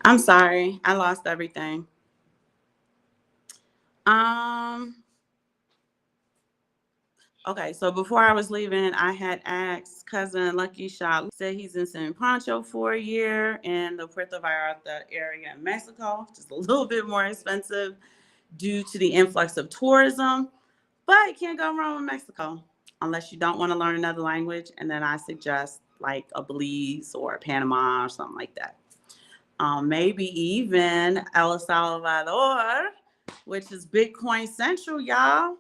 I'm sorry, I lost everything. Um, okay, so before I was leaving, I had asked cousin Lucky Shot, said he's in San Pancho for a year in the Puerto Vallarta area in Mexico, just a little bit more expensive due to the influx of tourism, but you can't go wrong with Mexico unless you don't want to learn another language. And then I suggest like a Belize or Panama or something like that. Maybe even El Salvador, which is Bitcoin Central, y'all.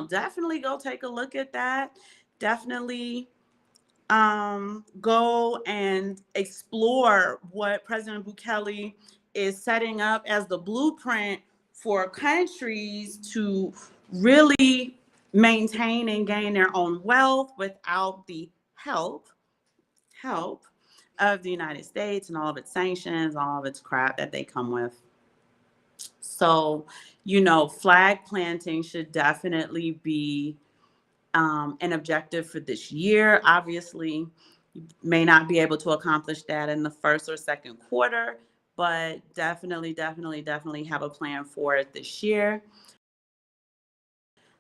Definitely go take a look at that. Definitely go and explore what President Bukele is setting up as the blueprint for countries to really maintain and gain their own wealth without the help of the United States and all of its sanctions, all of its crap that they come with. So, flag planting should definitely be an objective for this year. Obviously, you may not be able to accomplish that in the first or second quarter, but definitely have a plan for it this year.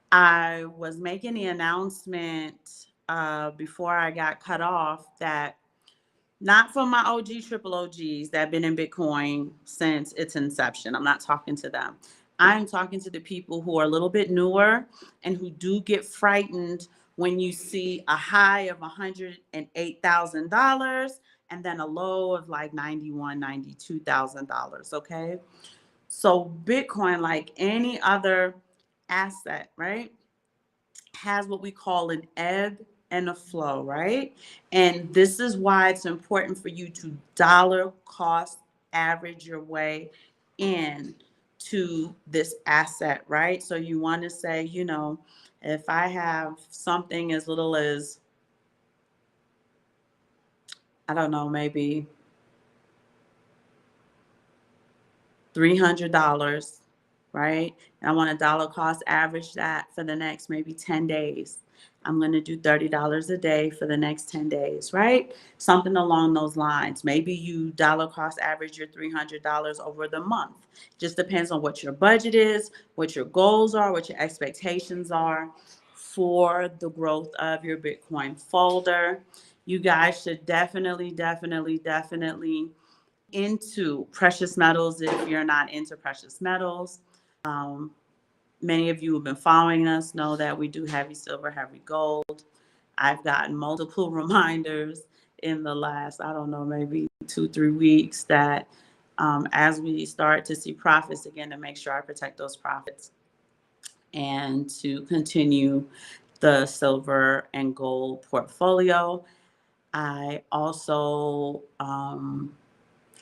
I was making the announcement before I got cut off that not for my OG triple OGs that have been in Bitcoin since its inception. I'm not talking to them. I'm talking to the people who are a little bit newer and who do get frightened when you see a high of $108,000 and then a low of like $91,000, $92,000. Okay. So Bitcoin, like any other asset, right, has what we call an ebb and a flow, right? And this is why it's important for you to dollar cost average your way in to this asset, right? So you want to say, if I have something as little as, I don't know, maybe $300, right? And I want to dollar cost average that for the next maybe 10 days. I'm going to do $30 a day for the next 10 days, right? Something along those lines. Maybe you dollar cost average your $300 over the month. Just depends on what your budget is, what your goals are, what your expectations are for the growth of your Bitcoin folder. You guys should definitely into precious metals if you're not into precious metals. Um, Many of you who have been following us know that we do heavy silver, heavy gold. I've gotten multiple reminders in the last, I don't know, maybe 2-3 weeks that as we start to see profits again, to make sure I protect those profits and to continue the silver and gold portfolio. I also am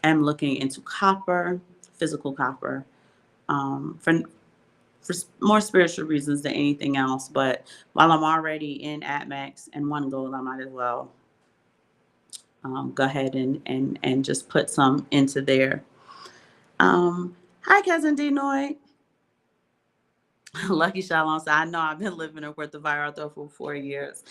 looking into copper, physical copper, for more spiritual reasons than anything else. But while I'm already in AtMax and One Gold, I might as well go ahead and just put some into there. Hi, cousin Denoid. Lucky Shalom said, I know I've been living in Puerto Vallarta for 4 years.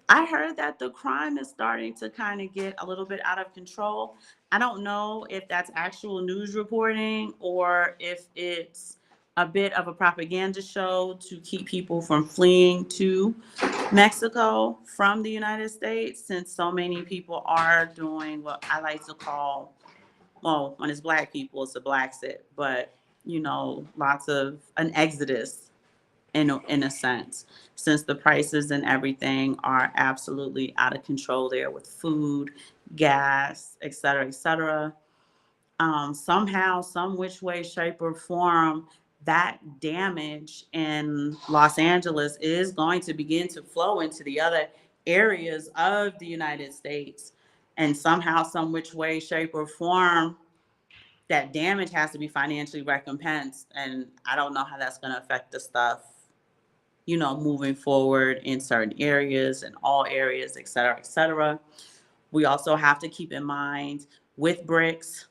I heard that the crime is starting to kind of get a little bit out of control. I don't know if that's actual news reporting or if it's a bit of a propaganda show to keep people from fleeing to Mexico from the United States, since so many people are doing what I like to call, well, when it's black people, it's a black sit, but lots of an exodus in a sense, since the prices and everything are absolutely out of control there with food, gas, et cetera, et cetera. Somehow, some which way, shape, or form, that damage in Los Angeles is going to begin to flow into the other areas of the United States. And somehow, some which way, shape, or form, that damage has to be financially recompensed. And I don't know how that's going to affect the stuff, moving forward in certain areas and all areas, et cetera, et cetera. We also have to keep in mind with BRICS,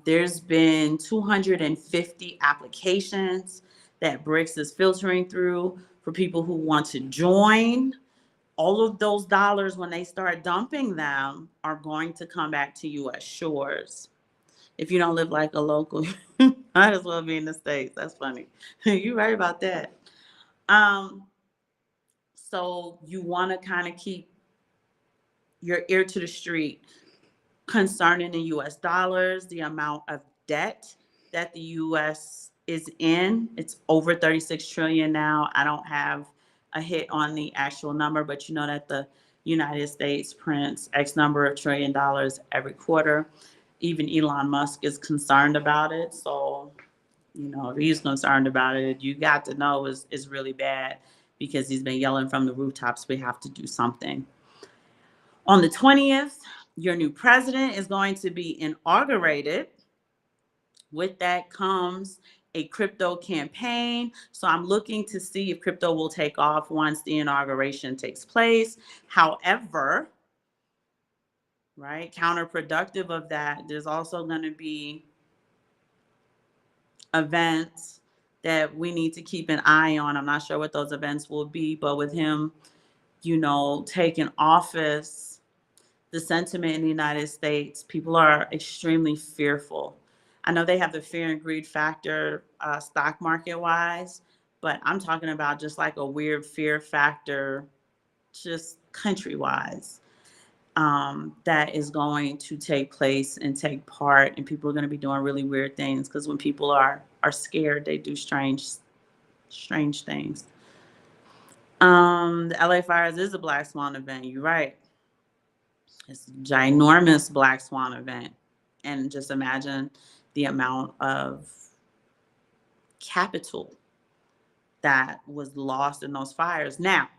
there's been 250 applications that BRICS is filtering through for people who want to join All of those dollars, when they start dumping them, are going to come back to U.S. shores. If you don't live like a local, might as well be in the States. That's funny. You're right about that. Um, so you want to kind of keep your ear to the street concerning the US dollars, the amount of debt that the US is in. It's over 36 trillion now. I don't have a hit on the actual number, but you know that the United States prints X number of trillion dollars every quarter. Even Elon Musk is concerned about it. So, you know, if he's concerned about it, you got to know it's really bad because he's been yelling from the rooftops, we have to do something. On the 20th, your new president is going to be inaugurated. With that comes a crypto campaign. So I'm looking to see if crypto will take off once the inauguration takes place. However, right, counterproductive of that, there's also going to be events that we need to keep an eye on. I'm not sure what those events will be, but with him, you know, taking office, the sentiment in the United States, people are extremely fearful. I know they have the fear and greed factor stock market wise, but I'm talking about just like a weird fear factor, just country wise, that is going to take place and take part, and people are going to be doing really weird things because when people are scared, they do strange things. The LA fires is a black swan event. You're right. It's a ginormous black swan event. And just imagine the amount of capital that was lost in those fires. Now,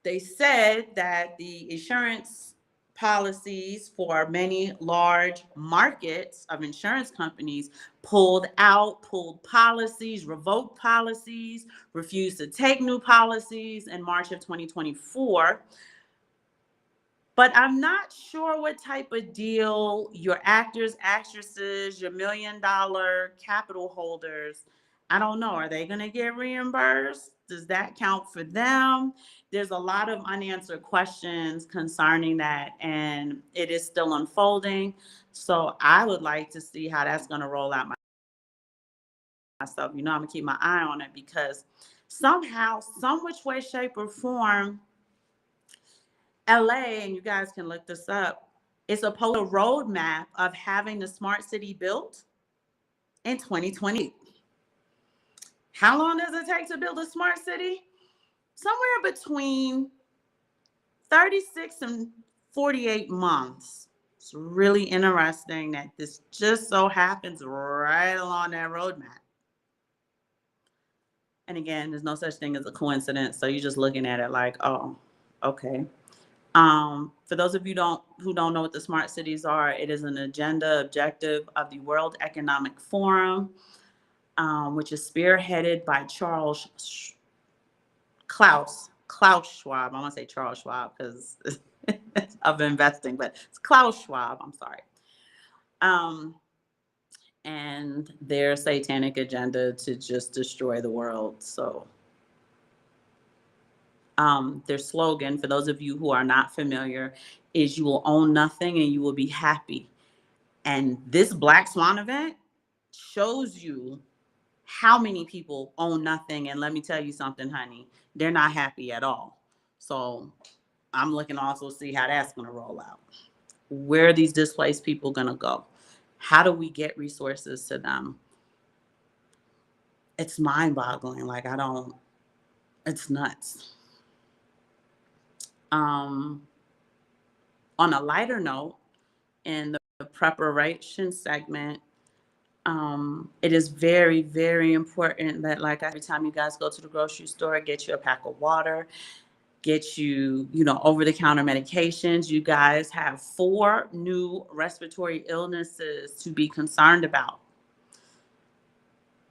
they said that the insurance policies for many large markets of insurance companies pulled policies, revoked policies, refused to take new policies in March of 2024. But I'm not sure what type of deal your actors, actresses, your $1 million capital holders, I don't know. Are they going to get reimbursed? Does that count for them? There's a lot of unanswered questions concerning that, and it is still unfolding. So I would like to see how that's going to roll out myself. You know, I'm going to keep my eye on it because somehow, some which way, shape, or form, LA, and you guys can look this up, is a roadmap of having the smart city built in 2020. How long does it take to build a smart city? Somewhere between 36 and 48 months. It's really interesting that this just so happens right along that roadmap. And again, there's no such thing as a coincidence. So you're just looking at it like, oh, okay. For those of you who don't know what the smart cities are, it is an agenda objective of the World Economic Forum, which is spearheaded by Klaus Schwab. I want to say Charles Schwab because of investing, but it's Klaus Schwab. I'm sorry. And their satanic agenda to just destroy the world. So their slogan, for those of you who are not familiar, is you will own nothing and you will be happy. And this Black Swan event shows you how many people own nothing. And let me tell you something, honey, they're not happy at all. So I'm looking to also see how that's going to roll out. Where are these displaced people going to go? How do we get resources to them? It's mind boggling. Like, it's nuts. On a lighter note, in the preparation segment, it is very, very important that, like, every time you guys go to the grocery store, get you a pack of water, get you, over-the-counter medications. You guys have 4 new respiratory illnesses to be concerned about.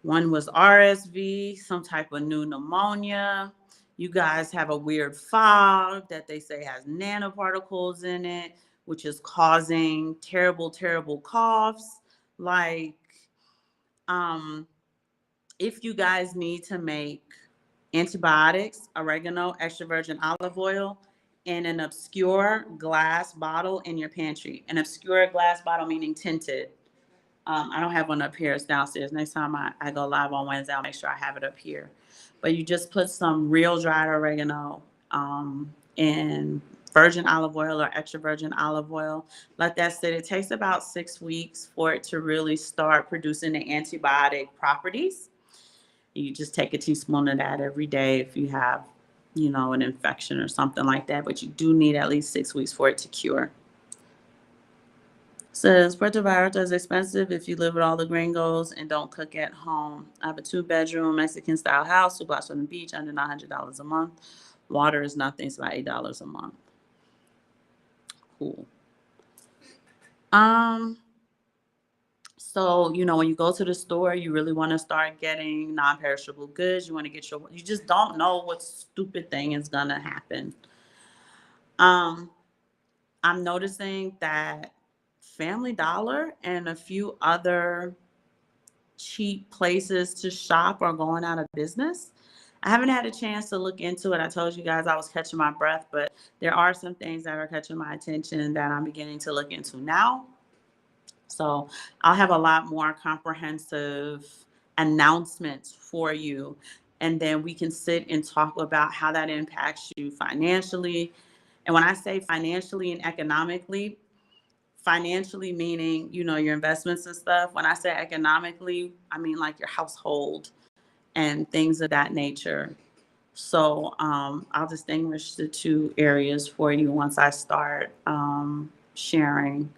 One was RSV, some type of new pneumonia. You guys have a weird fog that they say has nanoparticles in it, which is causing terrible, terrible coughs. Like, if you guys need to make antibiotics, oregano, extra virgin olive oil, in an obscure glass bottle in your pantry. An obscure glass bottle meaning tinted. I don't have one up here. It's downstairs. Next time I go live on Wednesday, I'll make sure I have it up here. But you just put some real dried oregano in virgin olive oil or extra virgin olive oil. Let that sit. It takes about 6 weeks for it to really start producing the antibiotic properties. You just take a teaspoon of that every day if you have, an infection or something like that. But you do need at least 6 weeks for it to cure. Says Puerto Vallarta is expensive if you live with all the gringos and don't cook at home. I have a 2-bedroom Mexican style house, 2 blocks from the beach, under $900 a month. Water is nothing, it's about $8 a month. Cool. So, when you go to the store, you really want to start getting non-perishable goods. You want to get you just don't know what stupid thing is going to happen. I'm noticing that Family Dollar and a few other cheap places to shop are going out of business. I haven't had a chance to look into it. I told you guys I was catching my breath, but there are some things that are catching my attention that I'm beginning to look into now. So I'll have a lot more comprehensive announcements for you. And then we can sit and talk about how that impacts you financially. And when I say financially and economically, financially meaning, your investments and stuff. When I say economically, I mean like your household and things of that nature. So I'll distinguish the two areas for you once I start sharing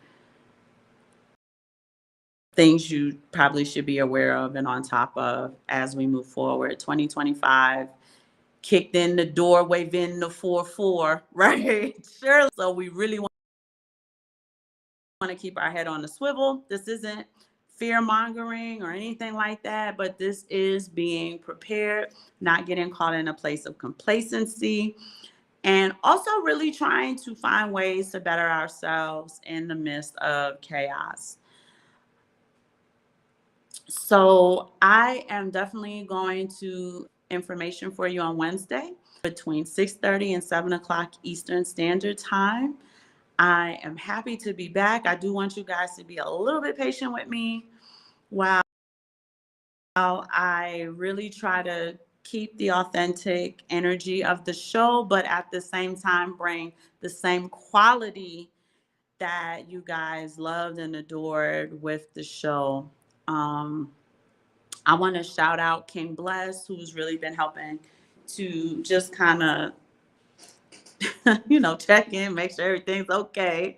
things you probably should be aware of and on top of as we move forward. 2025 kicked in the door, waving the 4-4, right? Sure. So we really want to keep our head on the swivel. This isn't fear mongering or anything like that, but this is being prepared, not getting caught in a place of complacency, and also really trying to find ways to better ourselves in the midst of chaos. So I am definitely going to information for you on Wednesday between 6:30 and 7 o'clock Eastern Standard Time. I am happy to be back. I do want you guys to be a little bit patient with me while I really try to keep the authentic energy of the show, but at the same time bring the same quality that you guys loved and adored with the show. I want to shout out King Bless, who's really been helping to just kind of, check in, make sure everything's okay.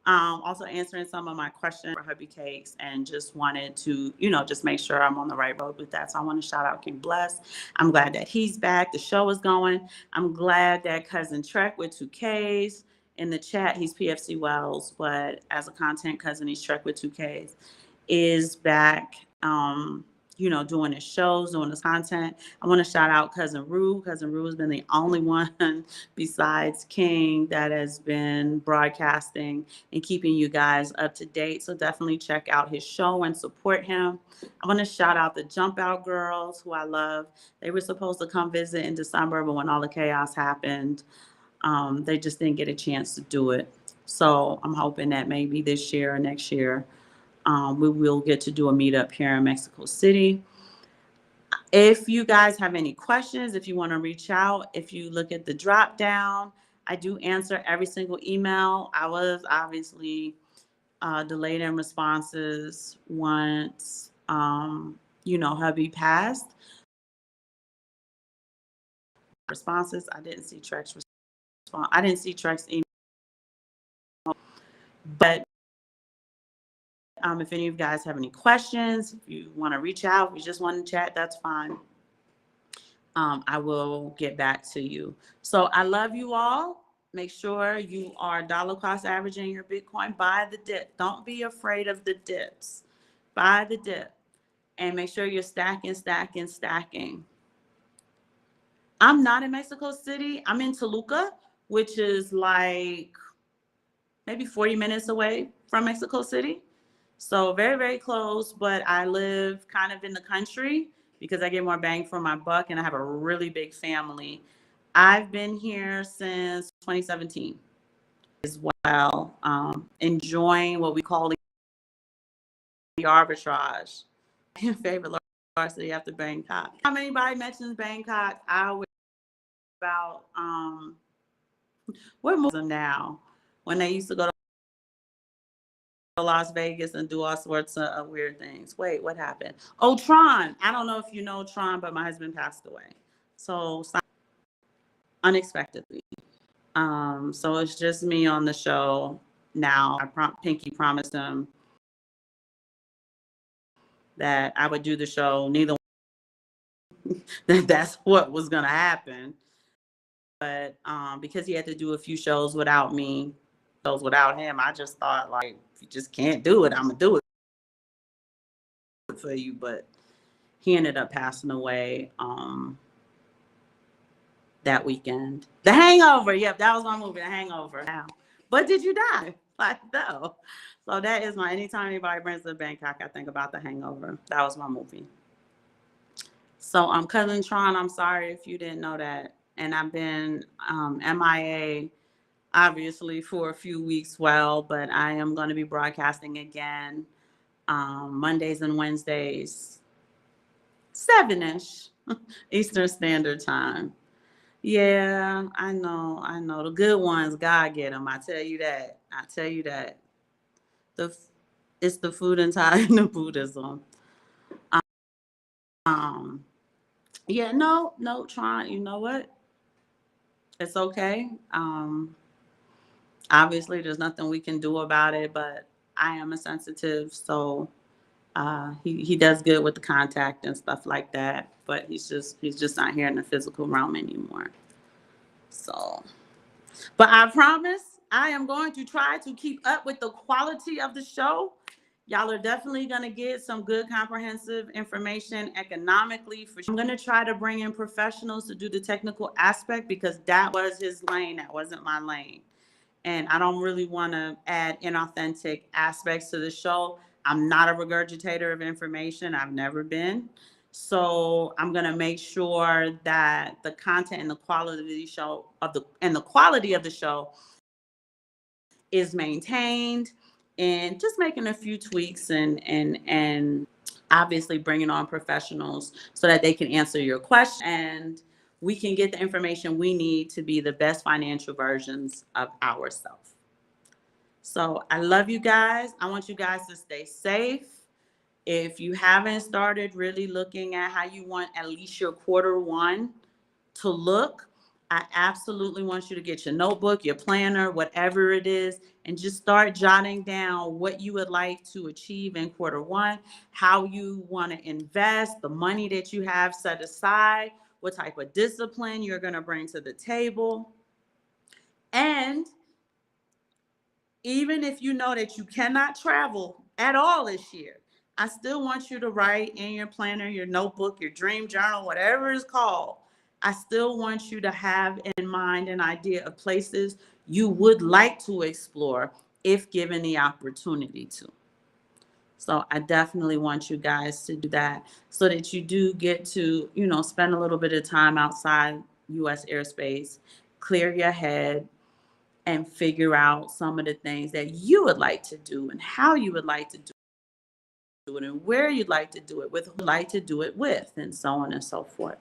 Also answering some of my questions for Hubby Cakes, and just wanted to, just make sure I'm on the right road with that. So I want to shout out King Bless. I'm glad that he's back. The show is going. I'm glad that Cousin Trek with 2Ks in the chat. He's PFC Wells, but as a content cousin, he's Trek with 2Ks, is back. Doing his shows, doing his content. I want to shout out Cousin Rue. Cousin Rue has been the only one besides King that has been broadcasting and keeping you guys up to date. So definitely check out his show and support him. I want to shout out the Jump Out Girls, who I love. They were supposed to come visit in December, but when all the chaos happened, they just didn't get a chance to do it. So I'm hoping that maybe this year or next year, we will get to do a meetup here in Mexico City. If you guys have any questions, if you want to reach out, if you look at the drop down, I do answer every single email. I was obviously delayed in responses once, hubby passed. Responses, I didn't see Trek's response. I didn't see Trek's email, but if any of you guys have any questions, if you want to reach out, if you just want to chat, that's fine. I will get back to you. So I love you all. Make sure you are dollar cost averaging your Bitcoin. Buy the dip. Don't be afraid of the dips. Buy the dip. And make sure you're stacking, stacking, stacking. I'm not in Mexico City. I'm in Toluca, which is like maybe 40 minutes away from Mexico City. So very, very close, but I live kind of in the country because I get more bang for my buck, and I have a really big family I've been here since 2017 as well, enjoying what we call the arbitrage. Your favorite large city after Bangkok. How anybody mentions Bangkok, I always about what moves them now when they used to go to Las Vegas and do all sorts of weird things. Wait, what happened? Oh, Tron. I don't know if you know Tron, but my husband passed away. So unexpectedly. So it's just me on the show now. Pinky promised him that I would do the show. Neither that's what was gonna happen. But because he had to do a few shows without me, shows without him, I just thought like, if you just can't do it, I'm gonna do it for you. But he ended up passing away that weekend. The Hangover. Yep, that was my movie, The Hangover. Now, but did you die? Like, no. So that is my, anytime anybody brings to Bangkok, I think about The Hangover. That was my movie. So Cousin Tron, I'm sorry if you didn't know that. And I've been MIA obviously for a few weeks, but I am going to be broadcasting again Mondays and Wednesdays, 7-ish Eastern Standard Time. Yeah, I know. The good ones, God get them. I tell you that. It's the food and tie in the Buddhism. Yeah, no, Tron, you know what? It's okay. Obviously, there's nothing we can do about it, but I am a sensitive, so he does good with the contact and stuff like that. But he's just not here in the physical realm anymore. So, but I promise I am going to try to keep up with the quality of the show. Y'all are definitely going to get some good comprehensive information economically. I'm going to try to bring in professionals to do the technical aspect because that was his lane. That wasn't my lane. And I don't really want to add inauthentic aspects to the show. I'm not a regurgitator of information. I've never been. So I'm going to make sure that the content and the quality of the show is maintained, and just making a few tweaks and obviously bringing on professionals so that they can answer your question and we can get the information we need to be the best financial versions of ourselves. So I love you guys. I want you guys to stay safe. If you haven't started really looking at how you want at least your Q1 to look, I absolutely want you to get your notebook, your planner, whatever it is, and just start jotting down what you would like to achieve in Q1, how you want to invest, the money that you have set aside, what type of discipline you're going to bring to the table. And even if you know that you cannot travel at all this year, I still want you to write in your planner, your notebook, your dream journal, whatever it's called. I still want you to have in mind an idea of places you would like to explore if given the opportunity to. So I definitely want you guys to do that so that you do get to, spend a little bit of time outside U.S. airspace, clear your head, and figure out some of the things that you would like to do and how you would like to do it and where you'd like to do it with, who you'd like to do it with, and so on and so forth.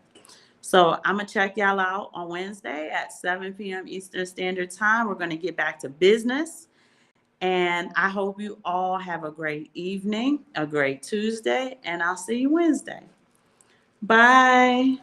So I'm going to check y'all out on Wednesday at 7 p.m. Eastern Standard Time. We're going to get back to business. And I hope you all have a great evening, a great Tuesday, and I'll see you Wednesday. Bye.